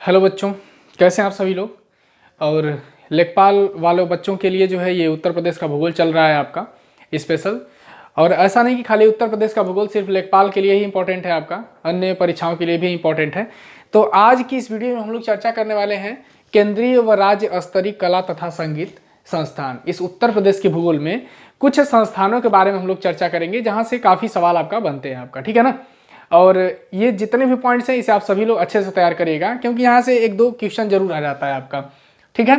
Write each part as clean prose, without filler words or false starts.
Hello बच्चों, कैसे हैं आप सभी लोग। और लेखपाल वाले बच्चों के लिए जो है ये उत्तर प्रदेश का भूगोल चल रहा है आपका स्पेशल। और ऐसा नहीं कि खाली उत्तर प्रदेश का भूगोल सिर्फ लेखपाल के लिए ही इंपॉर्टेंट है, आपका अन्य परीक्षाओं के लिए भी इंपॉर्टेंट है। तो आज की इस वीडियो में हम लोग चर्चा करने वाले हैं केंद्रीय व राज्य स्तरीय कला तथा संगीत संस्थान। इस उत्तर प्रदेश के भूगोल में कुछ संस्थानों के बारे में हम लोग चर्चा करेंगे जहाँ से काफ़ी सवाल आपका बनते हैं आपका, ठीक है ना। और ये जितने भी पॉइंट्स हैं इसे आप सभी लोग अच्छे से तैयार करिएगा, क्योंकि यहाँ से एक दो क्वेश्चन जरूर आ जाता है आपका, ठीक है।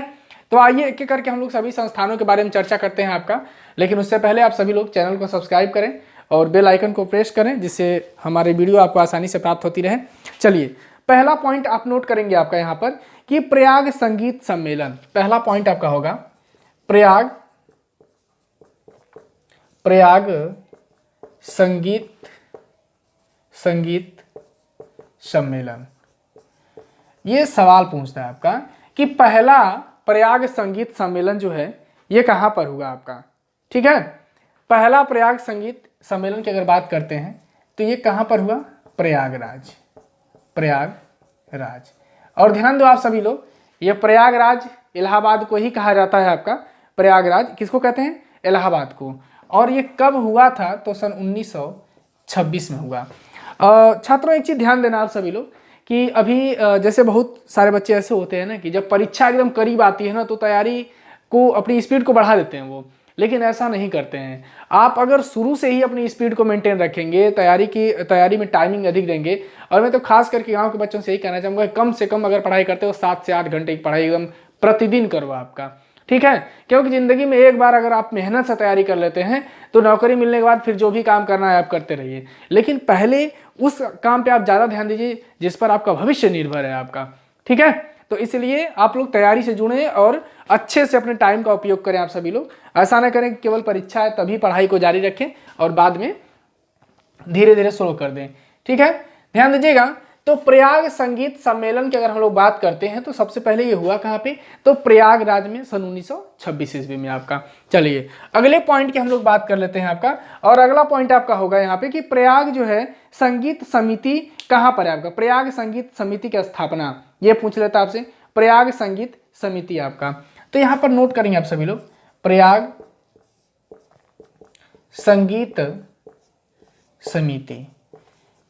तो आइए एक एक करके हम लोग सभी संस्थानों के बारे में चर्चा करते हैं आपका। लेकिन उससे पहले आप सभी लोग चैनल को सब्सक्राइब करें और बेल आइकन को प्रेस करें, जिससे हमारे वीडियो आपको आसानी से प्राप्त होती रहे। चलिए, पहला पॉइंट आप नोट करेंगे आपका यहाँ पर कि प्रयाग संगीत सम्मेलन। पहला पॉइंट आपका होगा प्रयाग संगीत सम्मेलन। ये सवाल पूछता है आपका कि पहला प्रयाग संगीत सम्मेलन जो है ये कहाँ पर हुआ आपका, ठीक है। पहला प्रयाग संगीत सम्मेलन की अगर बात करते हैं तो ये कहाँ पर हुआ, प्रयागराज। और ध्यान दो आप सभी लोग, ये प्रयागराज इलाहाबाद को ही कहा जाता है आपका। प्रयागराज किसको कहते हैं, इलाहाबाद को। और ये कब हुआ था, तो सन 1926 में हुआ। छात्रों एक चीज़ ध्यान देना आप सभी लोग कि अभी जैसे बहुत सारे बच्चे ऐसे होते हैं ना कि जब परीक्षा एकदम करीब आती है ना तो तैयारी को अपनी स्पीड को बढ़ा देते हैं वो, लेकिन ऐसा नहीं करते हैं। आप अगर शुरू से ही अपनी स्पीड को मेंटेन रखेंगे, तैयारी में टाइमिंग अधिक देंगे। और मैं तो खास करके गांव के बच्चों से यही कहना चाहूँगा, कम से कम अगर पढ़ाई करते हो 7 से 8 घंटे की पढ़ाई एकदम प्रतिदिन करो आपका, ठीक है। क्योंकि ज़िंदगी में एक बार अगर आप मेहनत से तैयारी कर लेते हैं तो नौकरी मिलने के बाद फिर जो भी काम करना है आप करते रहिए, लेकिन पहले उस काम पे आप ज़्यादा ध्यान दीजिए जिस पर आपका भविष्य निर्भर है आपका, ठीक है। तो इसलिए आप लोग तैयारी से जुड़ें और अच्छे से अपने टाइम का उपयोग करें। आप सभी लोग ऐसा ना करें कि केवल परीक्षा है तभी पढ़ाई को जारी रखें और बाद में धीरे धीरे स्लो कर दें, ठीक है। ध्यान दीजिएगा। तो प्रयाग संगीत सम्मेलन की अगर हम लोग बात करते हैं तो सबसे पहले ये हुआ कहाँ पे, तो प्रयागराज में सन 1926 ईस्वी में आपका। चलिए अगले पॉइंट की हम लोग बात कर लेते हैं आपका। और अगला पॉइंट आपका होगा यहाँ पे कि प्रयाग जो है संगीत समिति कहाँ पर है आपका। प्रयाग संगीत समिति की स्थापना ये पूछ लेता आपसे, प्रयाग संगीत समिति आपका। तो यहाँ पर नोट करेंगे आप सभी लोग, प्रयाग संगीत समिति,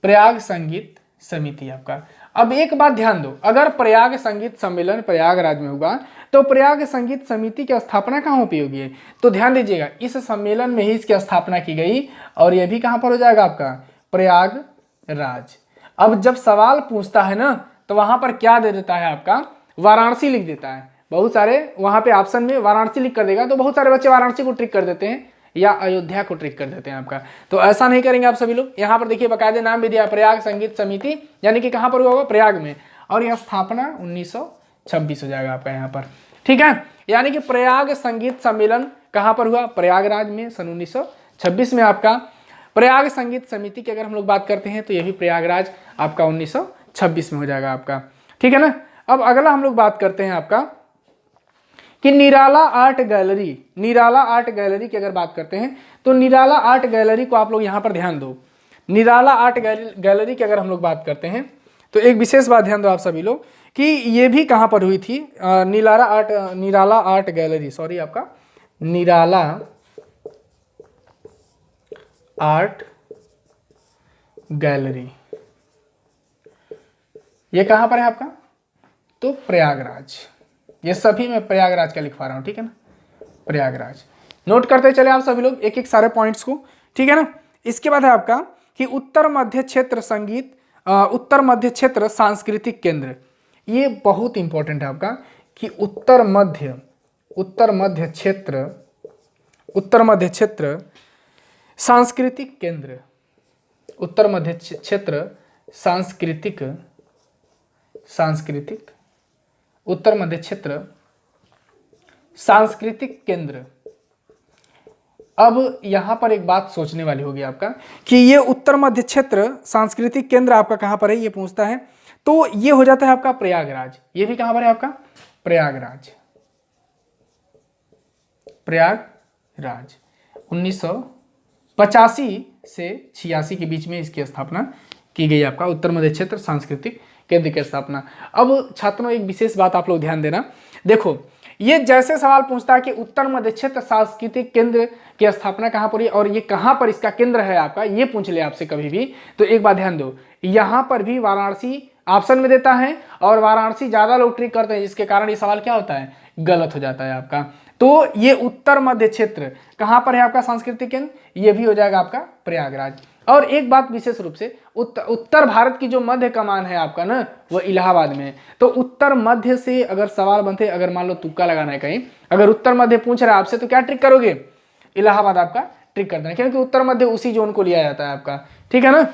प्रयाग संगीत समिति आपका। अब एक बात ध्यान दो, अगर प्रयाग संगीत सम्मेलन प्रयागराज में हुआ तो प्रयाग संगीत समिति की स्थापना कहाँ उपयोगी है, तो ध्यान दीजिएगा इस सम्मेलन में ही इसकी स्थापना की गई। और यह भी कहाँ पर हो जाएगा आपका, प्रयागराज। अब जब सवाल पूछता है ना तो वहां पर क्या दे देता है आपका, वाराणसी लिख देता है। बहुत सारे वहां पे ऑप्शन में वाराणसी लिख कर देगा, तो बहुत सारे बच्चे वाराणसी को ट्रिक कर देते हैं या अयोध्या को ट्रिक कर देते हैं आपका। तो ऐसा नहीं करेंगे आप सभी लोग। यहाँ पर देखिए बाकायदे नाम भी दिया, प्रयाग संगीत समिति, यानी कि कहाँ पर हुआ होगा, प्रयाग में। और यह स्थापना 1926 हो जाएगा आपका यहाँ पर, ठीक है। यानी कि प्रयाग संगीत सम्मेलन कहाँ पर हुआ, प्रयागराज में सन 1926 में आपका। प्रयाग संगीत समिति की अगर हम लोग बात करते हैं तो यह भी प्रयागराज आपका 1926 में हो जाएगा आपका, ठीक है ना। अब अगला हम लोग बात करते हैं आपका कि निराला आर्ट गैलरी की अगर बात करते हैं तो निराला आर्ट गैलरी को आप लोग यहाँ पर ध्यान दो। निराला आर्ट गैलरी की अगर हम लोग बात करते हैं तो एक विशेष बात ध्यान दो आप सभी लोग कि ये भी कहाँ पर हुई थी, निराला आर्ट गैलरी, सॉरी आपका निराला आर्ट गैलरी, ये कहाँ पर है आपका, तो प्रयागराज। ये सभी मैं प्रयागराज का लिखवा रहा हूं, ठीक है ना, प्रयागराज। नोट करते चले आप सभी लोग एक एक सारे पॉइंट्स को, ठीक है ना। इसके बाद है आपका कि उत्तर मध्य क्षेत्र सांस्कृतिक केंद्र। ये बहुत इंपॉर्टेंट है आपका कि उत्तर मध्य क्षेत्र सांस्कृतिक केंद्र, उत्तर मध्य क्षेत्र उत्तर मध्य क्षेत्र सांस्कृतिक केंद्र। अब यहां पर एक बात सोचने वाली होगी आपका कि ये उत्तर मध्य क्षेत्र सांस्कृतिक केंद्र आपका कहां पर है, ये पूछता है। तो ये हो जाता है आपका प्रयागराज। ये भी कहां पर है आपका, प्रयागराज। 1985 से 86 के बीच में इसकी स्थापना की गई आपका उत्तर मध्य क्षेत्र सांस्कृतिक केंद्र की स्थापना। अब छात्रों एक विशेष बात आप लोग ध्यान देना, देखो ये जैसे सवाल पूछता है कि उत्तर मध्य क्षेत्र सांस्कृतिक केंद्र की स्थापना कहाँ पर हुई और ये कहाँ पर इसका केंद्र है आपका, ये पूछ ले आपसे कभी भी, तो एक बात ध्यान दो, यहाँ पर भी वाराणसी ऑप्शन में देता है और वाराणसी ज्यादा लोग ट्रिक करते हैं, जिसके कारण ये सवाल क्या होता है, गलत हो जाता है आपका। तो ये उत्तर मध्य क्षेत्र कहाँ पर है आपका सांस्कृतिक केंद्र, ये भी हो जाएगा आपका प्रयागराज। और एक बात विशेष रूप से उत्तर भारत की जो मध्य कमान है आपका ना, वो इलाहाबाद में है। तो उत्तर मध्य से अगर सवाल बनते, अगर मान लो तुक्का लगाना है कहीं, अगर उत्तर मध्य पूछ रहा है आपसे, तो क्या ट्रिक करोगे, इलाहाबाद आपका ट्रिक कर देना, क्योंकि उत्तर मध्य उसी जोन को लिया जाता है आपका, ठीक है ना।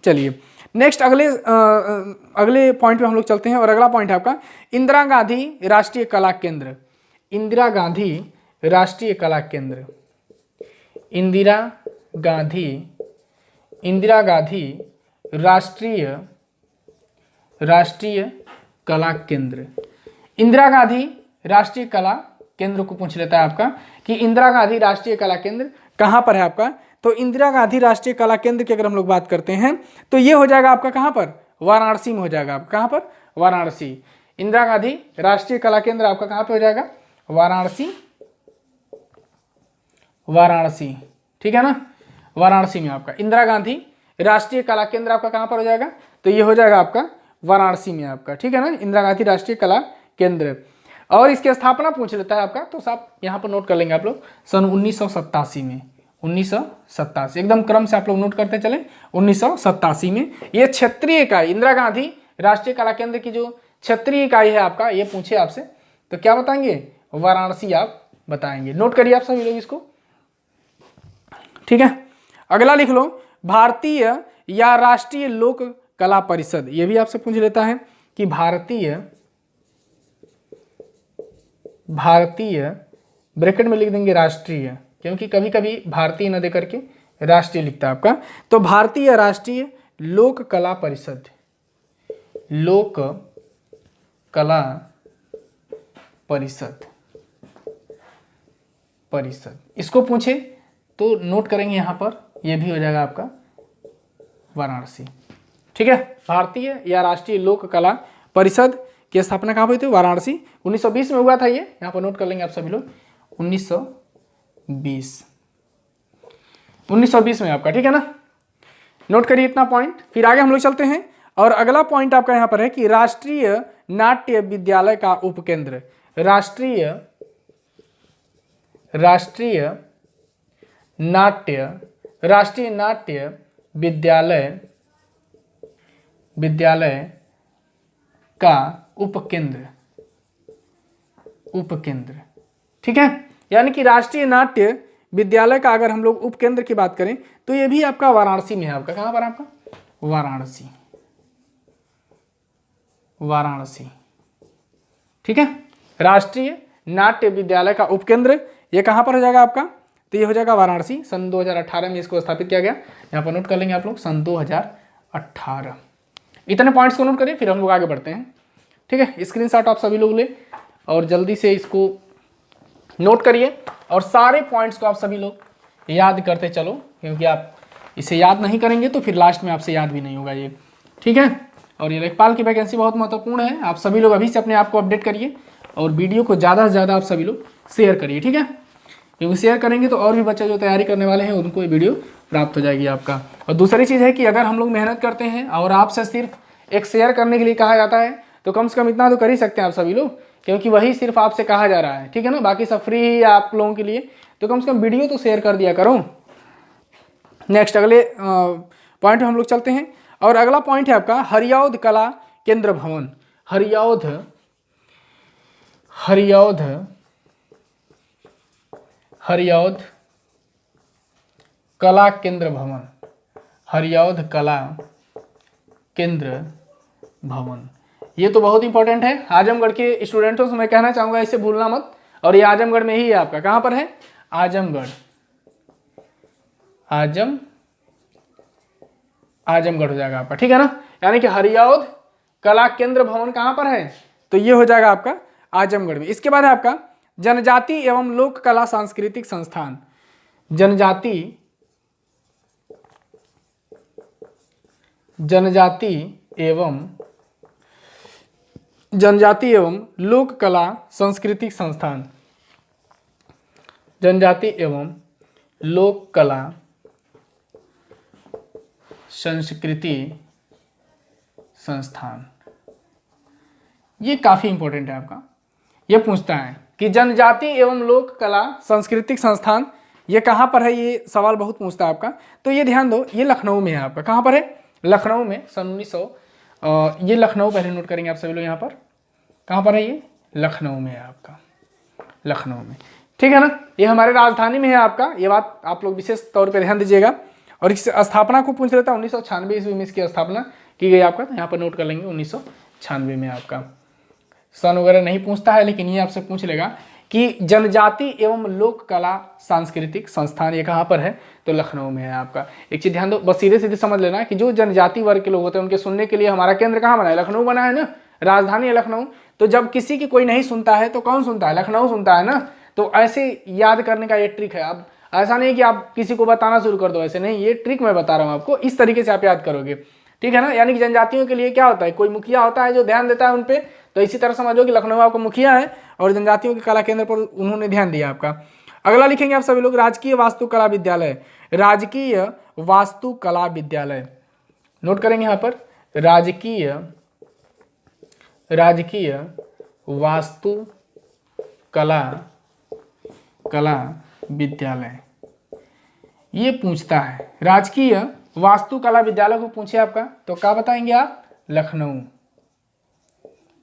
चलिए नेक्स्ट अगले पॉइंट पे हम लोग चलते हैं, और अगला पॉइंट है आपका इंदिरा गांधी राष्ट्रीय कला केंद्र। इंदिरा गांधी राष्ट्रीय कला केंद्र, इंदिरा गांधी राष्ट्रीय कला केंद्र। इंदिरा गांधी राष्ट्रीय कला केंद्र को पूछ लेता है आपका कि इंदिरा गांधी राष्ट्रीय कला केंद्र कहाँ पर है आपका। तो इंदिरा गांधी राष्ट्रीय कला केंद्र की अगर हम लोग बात करते हैं तो ये हो जाएगा आपका कहाँ पर, वाराणसी में हो जाएगा आपका, कहाँ पर, वाराणसी। इंदिरा गांधी राष्ट्रीय कला केंद्र आपका कहाँ पे हो जाएगा, वाराणसी, ठीक है ना, वाराणसी में आपका इंदिरा गांधी राष्ट्रीय कला केंद्र आपका कहाँ पर हो जाएगा, तो ये हो जाएगा आपका वाराणसी में आपका, ठीक है ना, इंदिरा गांधी राष्ट्रीय कला केंद्र। और इसकी स्थापना पूछ लेता है आपका, तो साहब यहाँ पर नोट कर लेंगे आप लोग, सन 1987 में, 1987 एकदम क्रम से आप लोग नोट करते चले, 1987 में ये क्षेत्रीय इकाई, इंदिरा गांधी राष्ट्रीय कला केंद्र की जो क्षेत्रीय इकाई है आपका, ये पूछे आपसे तो क्या बताएंगे, वाराणसी आप बताएंगे। नोट करिए आप सभी लोग इसको, ठीक है। अगला लिख लो, भारतीय या राष्ट्रीय लोक कला परिषद, ये भी आपसे पूछ लेता है कि भारतीय ब्रैकेट में लिख देंगे राष्ट्रीय, क्योंकि कभी कभी भारतीय न दे करके राष्ट्रीय लिखता है आपका। तो भारतीय राष्ट्रीय लोक कला परिषद, लोक कला परिषद इसको पूछे तो नोट करेंगे यहाँ पर, ये भी हो जाएगा आपका वाराणसी, ठीक है। भारतीय या राष्ट्रीय लोक कला परिषद की स्थापना कहाँ हुई थी, वाराणसी। 1920 में हुआ था ये, यहाँ पर नोट कर लेंगे आप सभी लोग, 1920 में आपका, ठीक है ना, नोट करिए इतना पॉइंट। फिर आगे हम लोग चलते हैं, और अगला पॉइंट आपका यहाँ पर है कि राष्ट्रीय नाट्य विद्यालय का उपकेंद्र, राष्ट्रीय नाट्य विद्यालय का उपकेंद्र, ठीक है। यानी कि राष्ट्रीय नाट्य विद्यालय का अगर हम लोग उपकेंद्र की बात करें तो ये भी आपका वाराणसी में है आपका, कहाँ पर आपका, वाराणसी, ठीक है। राष्ट्रीय नाट्य विद्यालय का उपकेंद्र ये कहाँ पर हो जाएगा आपका, तो ये हो जाएगा वाराणसी। सन 2018 में इसको स्थापित किया गया, यहाँ पर नोट कर लेंगे आप लोग, सन 2018। इतने पॉइंट्स को नोट करिए, फिर हम लोग आगे बढ़ते हैं, ठीक है। स्क्रीनशॉट आप सभी लोग ले और जल्दी से इसको नोट करिए, और सारे पॉइंट्स को आप सभी लोग याद करते चलो, क्योंकि आप इसे याद नहीं करेंगे तो फिर लास्ट में आपसे याद भी नहीं होगा ये, ठीक है। और ये लेखपाल की वैकेंसी बहुत महत्वपूर्ण है, आप सभी लोग अभी से अपने आप को अपडेट करिए और वीडियो को ज़्यादा से ज़्यादा आप सभी लोग शेयर करिए, ठीक है, क्योंकि शेयर करेंगे तो और भी बच्चे जो तैयारी करने वाले हैं उनको ये वीडियो प्राप्त हो जाएगी आपका। और दूसरी चीज़ है कि अगर हम लोग मेहनत करते हैं और आपसे सिर्फ एक शेयर करने के लिए कहा जाता है, तो कम से कम इतना तो कर ही सकते हैं आप सभी लोग, क्योंकि वही सिर्फ आपसे कहा जा रहा है, ठीक है ना, बाकी सब फ्री ही है आप लोगों के लिए, तो कम से कम वीडियो तो शेयर कर दिया करो। नेक्स्ट अगले पॉइंट में हम लोग चलते हैं, और अगला पॉइंट है आपका हरियौध कला केंद्र भवन, हरियौध कला केंद्र भवन, हरियौध कला केंद्र भवन, ये तो बहुत इंपॉर्टेंट है। आजमगढ़ के स्टूडेंटों से मैं कहना चाहूँगा इसे भूलना मत, और ये आजमगढ़ में ही है आपका, कहाँ पर है, आजमगढ़ हो जाएगा आपका, ठीक है ना। यानी कि हरियौध कला केंद्र भवन कहाँ पर है, तो ये हो जाएगा आपका आजमगढ़ में। इसके बाद है आपका जनजाति एवं लोक कला सांस्कृतिक संस्थान, जनजाति एवं जनजाति एवं लोक कला सांस्कृतिक संस्थान, जनजाति एवं लोक कला संस्कृति संस्थान, ये काफी इंपॉर्टेंट है आपका। ये पूछता है कि जनजाति एवं लोक कला सांस्कृतिक संस्थान ये कहाँ पर है, ये सवाल बहुत पूछता है आपका। तो ये ध्यान दो, ये लखनऊ में है आपका। कहाँ पर है? लखनऊ में। सन 1900 ये लखनऊ पहले नोट करेंगे आप सभी लोग। यहाँ पर कहाँ पर है? ये लखनऊ में है आपका, लखनऊ में। ठीक है ना, ये हमारे राजधानी में है आपका। ये बात आप लोग विशेष तौर पर ध्यान दीजिएगा। और इस स्थापना को पूछ लेता है 1996 ईस्वी में इसकी स्थापना की गई आपका। तो यहाँ पर नोट कर लेंगे 1996 में आपका। सन वगैरह नहीं पूछता है, लेकिन ये आपसे पूछ लेगा कि जनजाति एवं लोक कला सांस्कृतिक संस्थान ये कहाँ पर है? तो लखनऊ में है आपका। एक चीज ध्यान दो, बस सीधे सीधे समझ लेना कि जो जनजाति वर्ग के लोग होते हैं उनके सुनने के लिए हमारा केंद्र कहाँ बना है? लखनऊ बना है ना, राजधानी है लखनऊ। तो जब किसी की कोई नहीं सुनता है तो कौन सुनता है? लखनऊ सुनता है ना। तो ऐसे याद करने का ये ट्रिक है। अब ऐसा नहीं कि आप किसी को बताना शुरू कर दो, ऐसे नहीं, ये ट्रिक मैं बता रहा हूँ आपको, इस तरीके से आप याद करोगे। ठीक है ना, यानी कि जनजातियों के लिए क्या होता है? कोई मुखिया होता है जो ध्यान देता है उन पे। तो इसी तरह समझो कि लखनऊ आपका मुखिया है और जनजातियों के कला केंद्र पर उन्होंने ध्यान दिया आपका। अगला लिखेंगे आप सभी लोग, राजकीय वास्तुकला विद्यालय। राजकीय वास्तुकला विद्यालय नोट करेंगे यहाँ पर, राजकीय वास्तुकला विद्यालय ये पूछता है। राजकीय वास्तुकला विद्यालय को पूछे आपका तो क्या बताएंगे आप?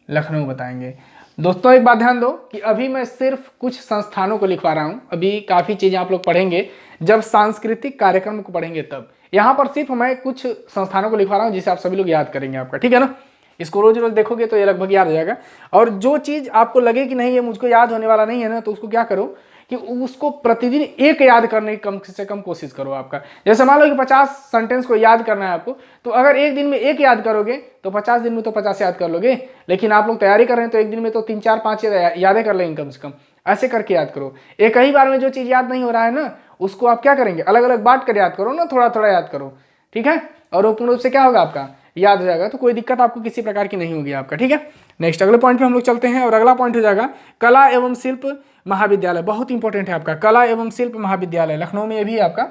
लखनऊ बताएंगे। दोस्तों एक बात ध्यान दो कि अभी मैं सिर्फ कुछ संस्थानों को लिखवा रहा हूं। अभी काफ़ी चीज़ें आप लोग पढ़ेंगे जब सांस्कृतिक कार्यक्रम को पढ़ेंगे तब। यहाँ पर सिर्फ मैं कुछ संस्थानों को लिखवा रहा हूँ जिसे आप सभी लोग याद करेंगे आपका। ठीक है ना, इसको रोज रोज देखोगे तो ये लगभग याद हो जाएगा। और जो चीज़ आपको लगे कि नहीं ये मुझको याद होने वाला नहीं है ना, तो उसको क्या करो कि उसको प्रतिदिन एक याद करने की कम से कम कोशिश करो आपका। जैसे मान लो कि 50 सेंटेंस को याद करना है आपको, तो अगर एक दिन में एक याद करोगे तो 50 दिन में तो 50 याद कर लोगे। लेकिन आप लोग तैयारी कर रहे हैं तो एक दिन में तो 3 4 5 यादें कर लेंगे कम से कम। ऐसे करके याद करो। एक ही बार में जो चीज़ याद नहीं हो रहा है ना, उसको आप क्या करेंगे? अलग अलग बांट कर याद करो ना, थोड़ा थोड़ा याद करो। ठीक है, और वो पूर्ण रूप से क्या होगा? आपका याद हो जाएगा। तो कोई दिक्कत आपको किसी प्रकार की नहीं होगी आपका। ठीक है, नेक्स्ट अगले पॉइंट पे हम लोग चलते हैं। और अगला पॉइंट हो जाएगा कला एवं शिल्प महाविद्यालय। बहुत इंपॉर्टेंट है आपका, कला एवं शिल्प महाविद्यालय। लखनऊ में ये भी है आपका,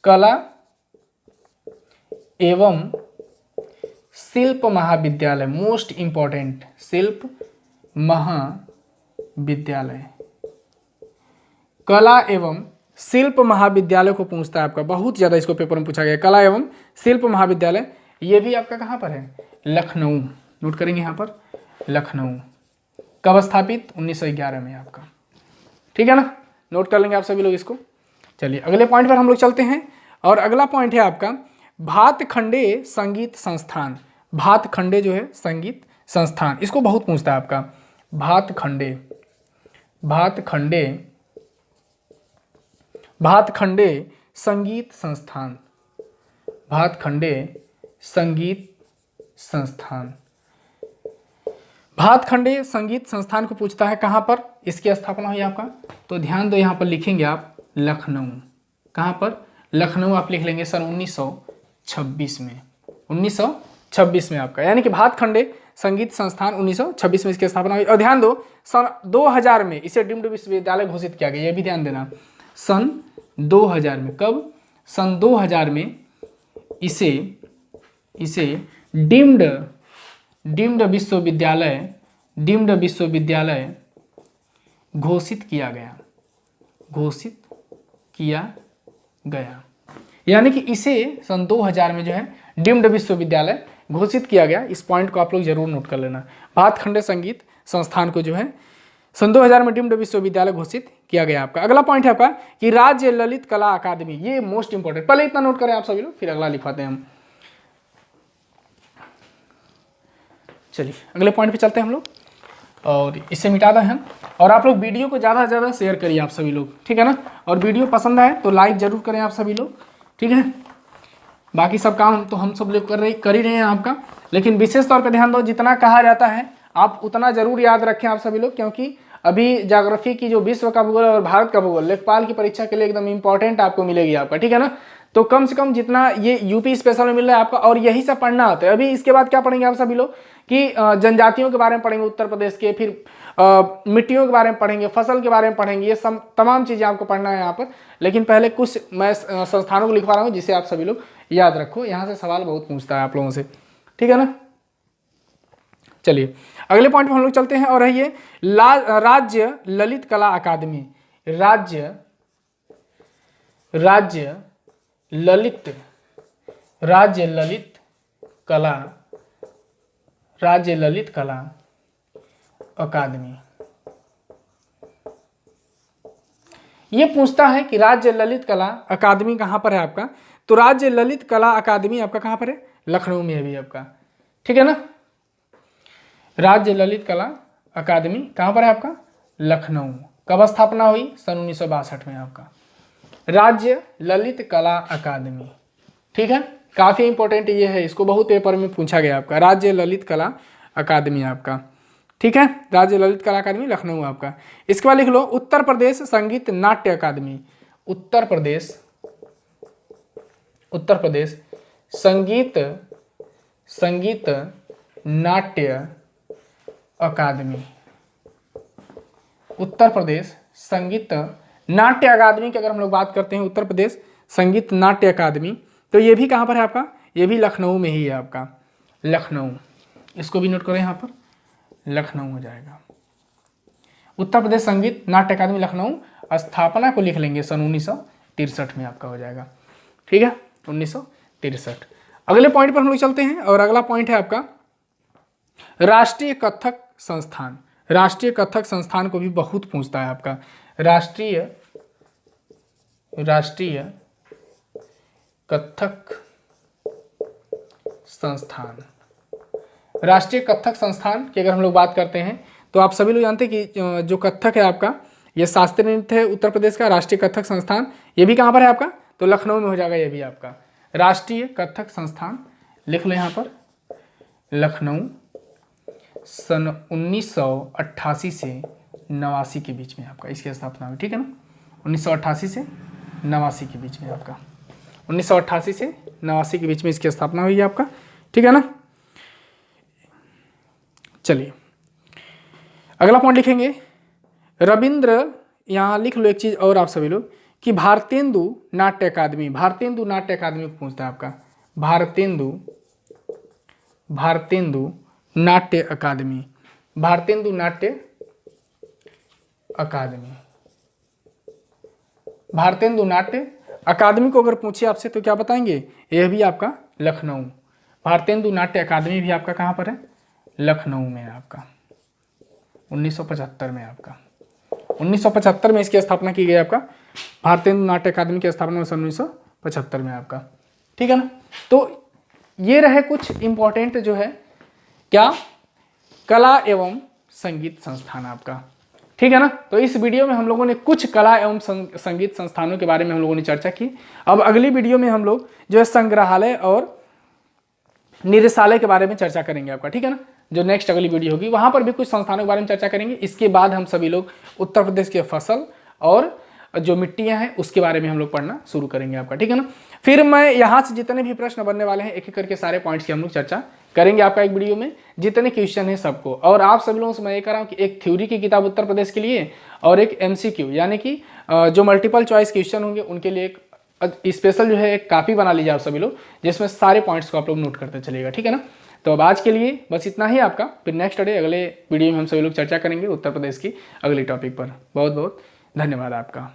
कला एवं शिल्प महाविद्यालय। मोस्ट इंपॉर्टेंट, शिल्प महाविद्यालय, कला एवं शिल्प महाविद्यालय को पूछता है आपका। बहुत ज्यादा इसको पेपर में पूछा गया। कला एवं शिल्प महाविद्यालय ये भी आपका कहाँ पर है? लखनऊ। नोट करेंगे यहाँ पर, लखनऊ। कब स्थापित? 1911 में आपका। ठीक है ना, नोट कर लेंगे आप सभी लोग इसको। चलिए अगले पॉइंट पर हम लोग चलते हैं। और अगला पॉइंट है आपका भातखंडे संगीत संस्थान। भातखंडे जो है संगीत संस्थान, इसको बहुत पूछता है आपका। भातखंडे संगीत संस्थान, भातखंडे संगीत संस्थान। भातखंडे संगीत संस्थान को पूछता है कहाँ पर इसकी स्थापना हुई आपका? तो ध्यान दो, यहाँ पर लिखेंगे आप लखनऊ। कहाँ पर? लखनऊ आप लिख लेंगे सन 1926 में। 1926 में आपका, यानी कि भातखंडे संगीत संस्थान 1926 में इसकी स्थापना हुई। और ध्यान दो सन 2000 में इसे डीम्ड विश्वविद्यालय घोषित किया गया। ये भी ध्यान देना, सन 2000 में। कब? सन 2000 में इसे डीम्ड विश्वविद्यालय घोषित किया गया। यानी कि इसे सन 2000 में जो है डीम्ड विश्वविद्यालय घोषित किया गया। इस पॉइंट को आप लोग जरूर नोट कर लेना। भातखंडे संगीत संस्थान को जो है सन 2000 में डीम्ड विश्वविद्यालय घोषित किया गया आपका। अगला पॉइंट है आपका कि राज्य ललित कला अकादमी। ये मोस्ट इंपॉर्टेंट, पहले इतना नोट करें आप सभी लोग, फिर अगला लिखवाते हैं हम। चलिए अगले पॉइंट पे चलते हैं हम लोग और इसे मिटा दें हम। और आप लोग वीडियो को ज़्यादा से ज़्यादा शेयर करिए आप सभी लोग, ठीक है ना। और वीडियो पसंद आए तो लाइक जरूर करें आप सभी लोग, ठीक है। बाकी सब काम तो हम सब लोग कर ही रहे हैं आपका, लेकिन विशेष तौर पे ध्यान दो, जितना कहा जाता है आप उतना जरूर याद रखें आप सभी लोग, क्योंकि अभी ज्योग्राफी की जो विश्व का भूगोल और भारत का भूगोल लेखपाल की परीक्षा के लिए एकदम इंपॉर्टेंट आपको मिलेगी आपका, ठीक है ना। तो कम से कम जितना ये यूपी स्पेशल में मिल रहा है आपका, और यही सब पढ़ना होता है। अभी इसके बाद क्या पढ़ेंगे आप सभी लोग कि जनजातियों के बारे में पढ़ेंगे उत्तर प्रदेश के, फिर मिट्टियों के बारे में पढ़ेंगे, फसल के बारे में पढ़ेंगे, ये सब तमाम चीज़ें आपको पढ़ना है यहाँ पर। लेकिन पहले कुछ मैं संस्थानों को लिखवा रहा हूँ जिसे आप सभी लोग याद रखो, यहाँ से सवाल बहुत पूछता है आप लोगों से, ठीक है ना। चलिए अगले पॉइंट पर हम लोग चलते हैं, और है ये राज्य ललित कला अकादमी। राज्य ललित कला अकादमी। ये पूछता है कि राज्य ललित कला अकादमी कहाँ पर है आपका, तो राज्य ललित कला अकादमी आपका कहाँ पर है, लखनऊ में है भी आपका, ठीक है ना। राज्य ललित कला अकादमी कहाँ पर है आपका, लखनऊ। कब स्थापना हुई, सन 1962 में आपका राज्य ललित कला अकादमी, ठीक है। काफी इंपॉर्टेंट ये है, इसको बहुत पेपर में पूछा गया आपका, राज्य ललित कला अकादमी आपका, ठीक है। राज्य ललित कला अकादमी लखनऊ आपका। इसके बाद लिख लो उत्तर प्रदेश संगीत नाट्य अकादमी। उत्तर प्रदेश संगीत नाट्य अकादमी। उत्तर प्रदेश संगीत नाट्य अकादमी की अगर हम लोग बात करते हैं, उत्तर प्रदेश संगीत नाट्य अकादमी, तो ये भी कहाँ पर है आपका, ये भी लखनऊ में ही है आपका, लखनऊ। इसको भी नोट करें यहाँ पर, लखनऊ हो जाएगा। उत्तर प्रदेश संगीत नाट्य अकादमी लखनऊ, स्थापना को लिख लेंगे सन 1963 में आपका हो जाएगा, ठीक है, 1963। अगले पॉइंट पर हम लोग चलते हैं, और अगला पॉइंट है आपका राष्ट्रीय कथक संस्थान। राष्ट्रीय कथक संस्थान को भी बहुत पूछता है आपका, राष्ट्रीय कथक संस्थान। राष्ट्रीय कथक संस्थान की अगर हम लोग बात करते हैं, तो आप सभी लोग जानते हैं कि जो कथक है आपका, ये शास्त्रीय नृत्य है उत्तर प्रदेश का। राष्ट्रीय कथक संस्थान ये भी कहाँ पर है आपका, तो लखनऊ में हो जाएगा ये भी आपका। राष्ट्रीय कथक संस्थान लिख लो यहाँ पर, लखनऊ, सन 1988 से 89 के बीच में आपका इसकी स्थापना हुई, ठीक है ना। 1988 से 89 के बीच में आपका, 1988 से 89 के बीच में इसकी स्थापना हुई है आपका, ठीक है ना। चलिए अगला पॉइंट लिखेंगे रविंद्र, यहाँ लिख लो एक चीज़ और आप सभी लोग कि भारतेंदु नाट्य अकादमी। भारतेंदु नाट्य अकादमी को पूछता है आपका, भारतेंदु नाट्य अकादमी। भारतेंदु नाट्य अकादमी, भारतेंदु नाट्य अकादमी को अगर पूछे आपसे तो क्या बताएंगे, यह भी आपका लखनऊ। भारतेंदु नाट्य अकादमी भी आपका कहाँ पर है, लखनऊ में है आपका, 1975 में आपका, 1975 में इसकी स्थापना की गई आपका। भारतेंदु नाट्य अकादमी की स्थापना 1975 में आपका, ठीक है ना। तो ये रहे कुछ इंपॉर्टेंट जो है क्या, कला एवं संगीत संस्थान आपका, ठीक है ना। तो इस वीडियो में हम लोगों ने कुछ कला एवं संगीत संस्थानों के बारे में हम लोगों ने चर्चा की। अब अगली वीडियो में हम लोग जो है संग्रहालय और निदेशालय के बारे में चर्चा करेंगे आपका, ठीक है ना। जो नेक्स्ट अगली वीडियो होगी वहां पर भी कुछ संस्थानों के बारे में चर्चा करेंगे। इसके बाद हम सभी लोग उत्तर प्रदेश के फसल और जो मिट्टियां हैं उसके बारे में हम लोग पढ़ना शुरू करेंगे आपका, ठीक है ना। फिर मैं यहाँ से जितने भी प्रश्न बनने वाले हैं एक एक करके सारे पॉइंट्स की हम लोग चर्चा करेंगे आपका एक वीडियो में, जितने क्वेश्चन है सबको। और आप सभी लोगों से मैं ये कह रहा हूँ कि एक थ्योरी की किताब उत्तर प्रदेश के लिए और एक MCQ यानी कि जो मल्टीपल चॉइस क्वेश्चन होंगे उनके लिए एक स्पेशल जो है एक कापी बना लीजिए आप सभी लोग, जिसमें सारे पॉइंट्स को आप लोग नोट करते चलिएगा, ठीक है ना। तो अब आज के लिए बस इतना ही आपका, फिर नेक्स्ट डे अगले वीडियो में हम सभी लोग चर्चा करेंगे उत्तर प्रदेश की अगली टॉपिक पर। बहुत बहुत धन्यवाद आपका।